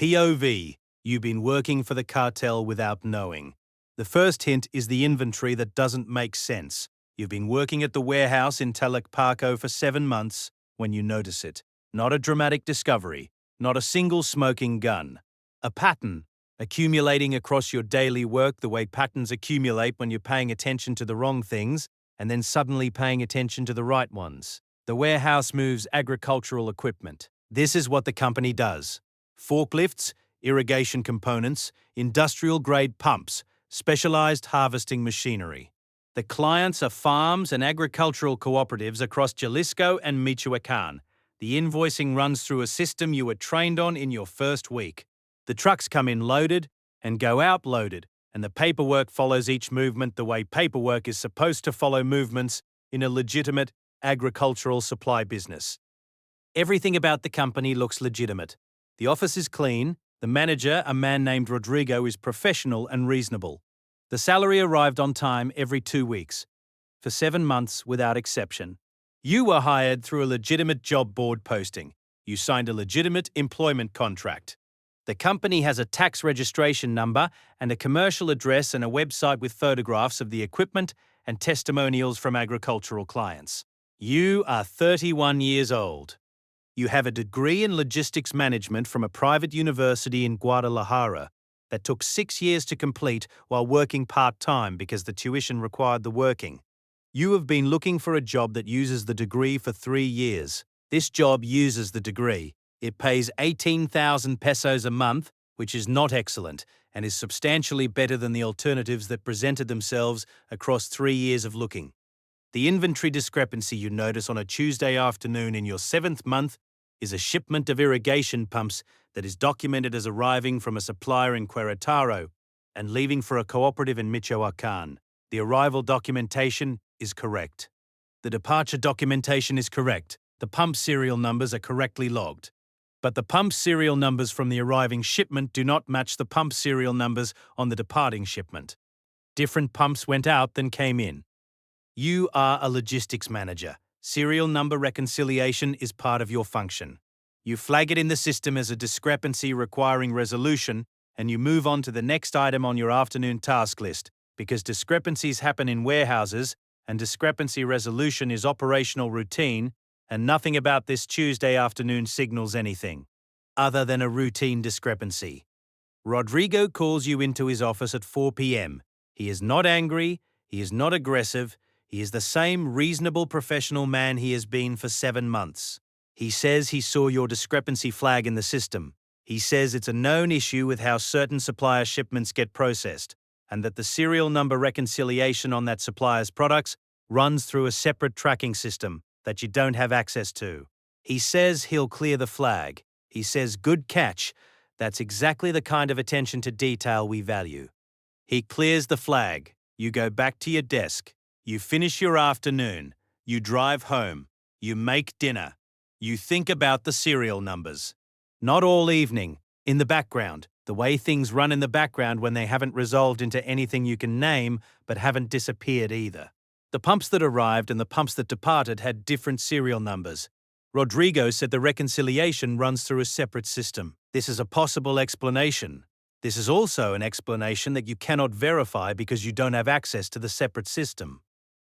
POV, you've been working for the cartel without knowing. The first hint is the inventory that doesn't make sense. You've been working at the warehouse in Telekparko for 7 months when you notice it. Not a dramatic discovery, not a single smoking gun. A pattern, accumulating across your daily work the way patterns accumulate when you're paying attention to the wrong things and then suddenly paying attention to the right ones. The warehouse moves agricultural equipment. This is what the company does. Forklifts, irrigation components, industrial-grade pumps, specialized harvesting machinery. The clients are farms and agricultural cooperatives across Jalisco and Michoacan. The invoicing runs through a system you were trained on in your first week. The trucks come in loaded and go out loaded, and the paperwork follows each movement the way paperwork is supposed to follow movements in a legitimate agricultural supply business. Everything about the company looks legitimate. The office is clean. The manager, a man named Rodrigo, is professional and reasonable. The salary arrived on time every 2 weeks, for 7 months without exception. You were hired through a legitimate job board posting. You signed a legitimate employment contract. The company has a tax registration number and a commercial address and a website with photographs of the equipment and testimonials from agricultural clients. You are 31 years old. You have a degree in logistics management from a private university in Guadalajara that took 6 years to complete while working part-time because the tuition required the working. You have been looking for a job that uses the degree for 3 years. This job uses the degree. It pays 18,000 pesos a month, which is not excellent, and is substantially better than the alternatives that presented themselves across 3 years of looking. The inventory discrepancy you notice on a Tuesday afternoon in your 7th month is a shipment of irrigation pumps that is documented as arriving from a supplier in Querétaro and leaving for a cooperative in Michoacan. The arrival documentation is correct. The departure documentation is correct. The pump serial numbers are correctly logged. But the pump serial numbers from the arriving shipment do not match the pump serial numbers on the departing shipment. Different pumps went out than came in. You are a logistics manager. Serial number reconciliation is part of your function. You flag it in the system as a discrepancy requiring resolution, and you move on to the next item on your afternoon task list, because discrepancies happen in warehouses, and discrepancy resolution is operational routine, and nothing about this Tuesday afternoon signals anything other than a routine discrepancy. Rodrigo calls you into his office at 4 p.m. He is not angry, he is not aggressive, he is the same reasonable professional man he has been for 7 months. He says he saw your discrepancy flag in the system. He says it's a known issue with how certain supplier shipments get processed, and that the serial number reconciliation on that supplier's products runs through a separate tracking system that you don't have access to. He says he'll clear the flag. He says, "Good catch. That's exactly the kind of attention to detail we value." He clears the flag. You go back to your desk. You finish your afternoon. You drive home. You make dinner. You think about the serial numbers. Not all evening, in the background, the way things run in the background when they haven't resolved into anything you can name but haven't disappeared either. The pumps that arrived and the pumps that departed had different serial numbers. Rodrigo said the reconciliation runs through a separate system. This is a possible explanation. This is also an explanation that you cannot verify because you don't have access to the separate system.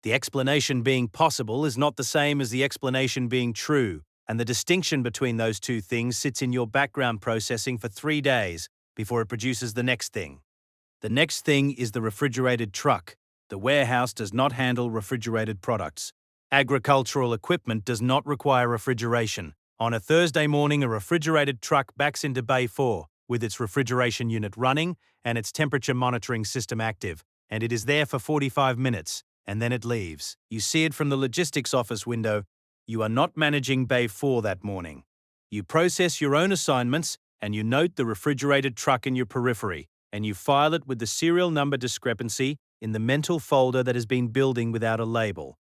The explanation being possible is not the same as the explanation being true, and the distinction between those two things sits in your background processing for 3 days before it produces the next thing. The next thing is the refrigerated truck. The warehouse does not handle refrigerated products. Agricultural equipment does not require refrigeration. On a Thursday morning, a refrigerated truck backs into Bay 4 with its refrigeration unit running and its temperature monitoring system active, and it is there for 45 minutes, and then it leaves. You see it from the logistics office window. You are not managing Bay 4 that morning. You process your own assignments, and you note the refrigerated truck in your periphery, and you file it with the serial number discrepancy in the mental folder that has been building without a label.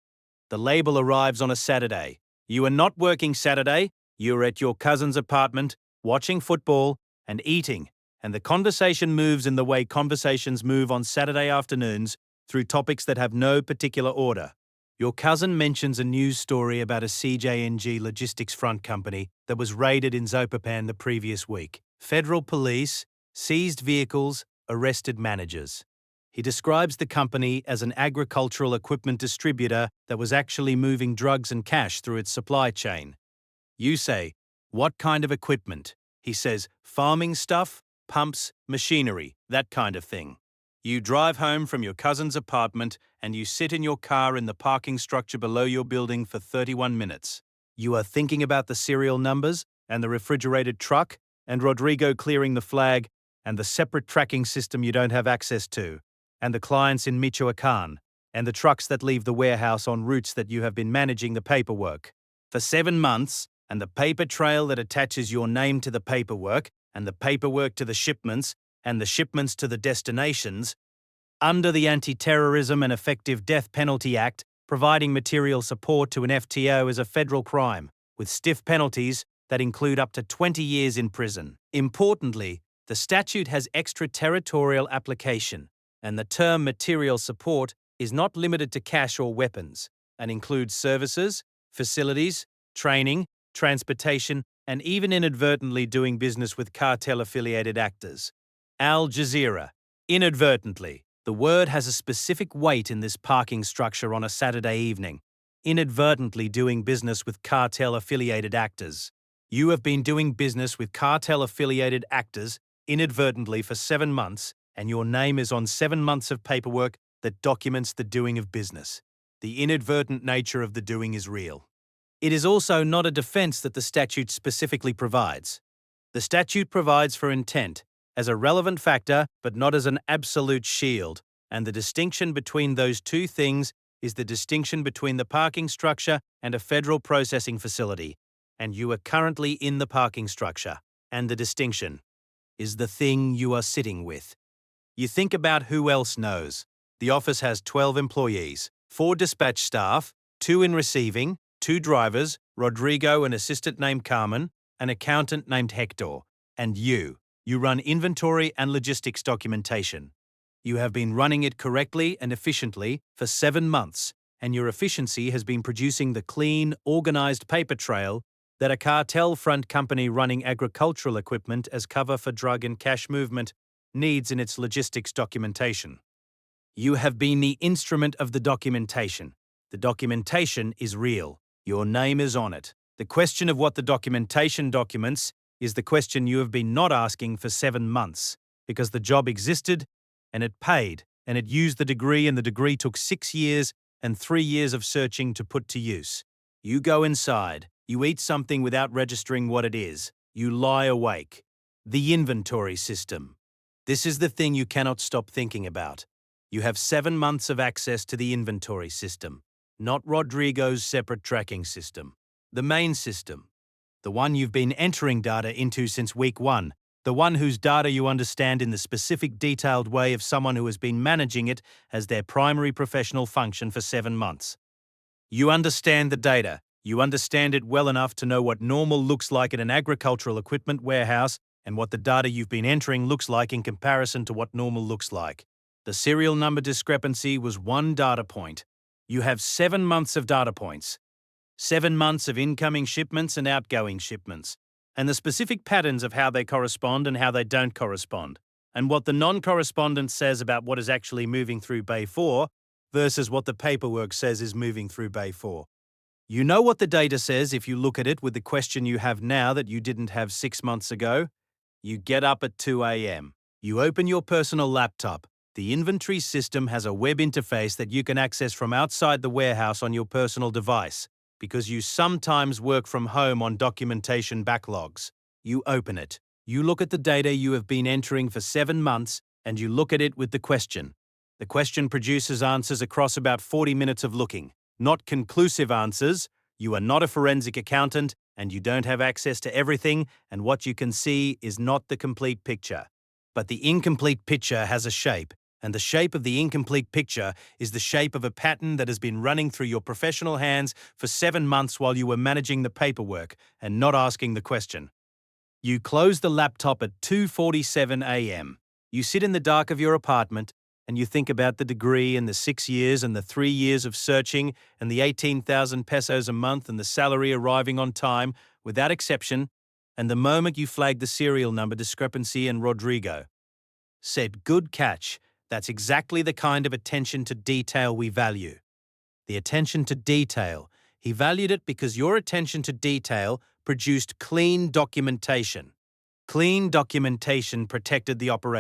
The label arrives on a Saturday. You are not working Saturday. You are at your cousin's apartment, watching football and eating, and the conversation moves in the way conversations move on Saturday afternoons through topics that have no particular order. Your cousin mentions a news story about a CJNG logistics front company that was raided in Zapopan the previous week. Federal police, seized vehicles, arrested managers. He describes the company as an agricultural equipment distributor that was actually moving drugs and cash through its supply chain. You say, "What kind of equipment?" He says, "Farming stuff, pumps, machinery, that kind of thing." You drive home from your cousin's apartment and you sit in your car in the parking structure below your building for 31 minutes. You are thinking about the serial numbers and the refrigerated truck and Rodrigo clearing the flag and the separate tracking system you don't have access to, and the clients in Michoacan, and the trucks that leave the warehouse on routes that you have been managing the paperwork for 7 months, and the paper trail that attaches your name to the paperwork, and the paperwork to the shipments, and the shipments to the destinations, under the Anti-Terrorism and Effective Death Penalty Act, providing material support to an FTO is a federal crime, with stiff penalties that include up to 20 years in prison. Importantly, the statute has extraterritorial application, and the term material support is not limited to cash or weapons, and includes services, facilities, training, transportation, and even inadvertently doing business with cartel-affiliated actors. Al Jazeera. Inadvertently. The word has a specific weight in this parking structure on a Saturday evening. Inadvertently doing business with cartel-affiliated actors. You have been doing business with cartel-affiliated actors inadvertently for 7 months, and your name is on 7 months of paperwork that documents the doing of business. The inadvertent nature of the doing is real. It is also not a defense that the statute specifically provides. The statute provides for intent as a relevant factor, but not as an absolute shield, and the distinction between those two things is the distinction between the parking structure and a federal processing facility, and you are currently in the parking structure, and the distinction is the thing you are sitting with. You think about who else knows. The office has 12 employees, 4 dispatch staff, 2 in receiving, 2 drivers, Rodrigo, an assistant named Carmen, an accountant named Hector, and you. You run inventory and logistics documentation. You have been running it correctly and efficiently for 7 months, and your efficiency has been producing the clean, organized paper trail that a cartel front company running agricultural equipment as cover for drug and cash movement needs in its logistics documentation. You have been the instrument of the documentation. The documentation is real. Your name is on it. The question of what the documentation documents is the question you have been not asking for 7 months, because the job existed, and it paid, and it used the degree, and the degree took 6 years and 3 years of searching to put to use. You go inside, you eat something without registering what it is, you lie awake. The inventory system. This is the thing you cannot stop thinking about. You have 7 months of access to the inventory system, not Rodrigo's separate tracking system. The main system. The one you've been entering data into since week 1, the one whose data you understand in the specific detailed way of someone who has been managing it as their primary professional function for 7 months. You understand the data. You understand it well enough to know what normal looks like in an agricultural equipment warehouse and what the data you've been entering looks like in comparison to what normal looks like. The serial number discrepancy was 1 data point. You have 7 months of data points. 7 months of incoming shipments and outgoing shipments, and the specific patterns of how they correspond and how they don't correspond, and what the non-correspondence says about what is actually moving through Bay 4 versus what the paperwork says is moving through Bay 4. You know what the data says if you look at it with the question you have now that you didn't have 6 months ago. You get up at 2 a.m. You open your personal laptop. The inventory system has a web interface that you can access from outside the warehouse on your personal device, because you sometimes work from home on documentation backlogs. You open it. You look at the data you have been entering for 7 months, and you look at it with the question. The question produces answers across about 40 minutes of looking. Not conclusive answers. You are not a forensic accountant, and you don't have access to everything, and what you can see is not the complete picture. But the incomplete picture has a shape, and the shape of the incomplete picture is the shape of a pattern that has been running through your professional hands for 7 months while you were managing the paperwork and not asking the question. You close the laptop at 2:47 a.m. You sit in the dark of your apartment and you think about the degree and the 6 years and the 3 years of searching and the 18,000 pesos a month and the salary arriving on time, without exception, and the moment you flagged the serial number discrepancy and Rodrigo said, "Good catch, that's exactly the kind of attention to detail we value." The attention to detail. He valued it because your attention to detail produced clean documentation. Clean documentation protected the operation.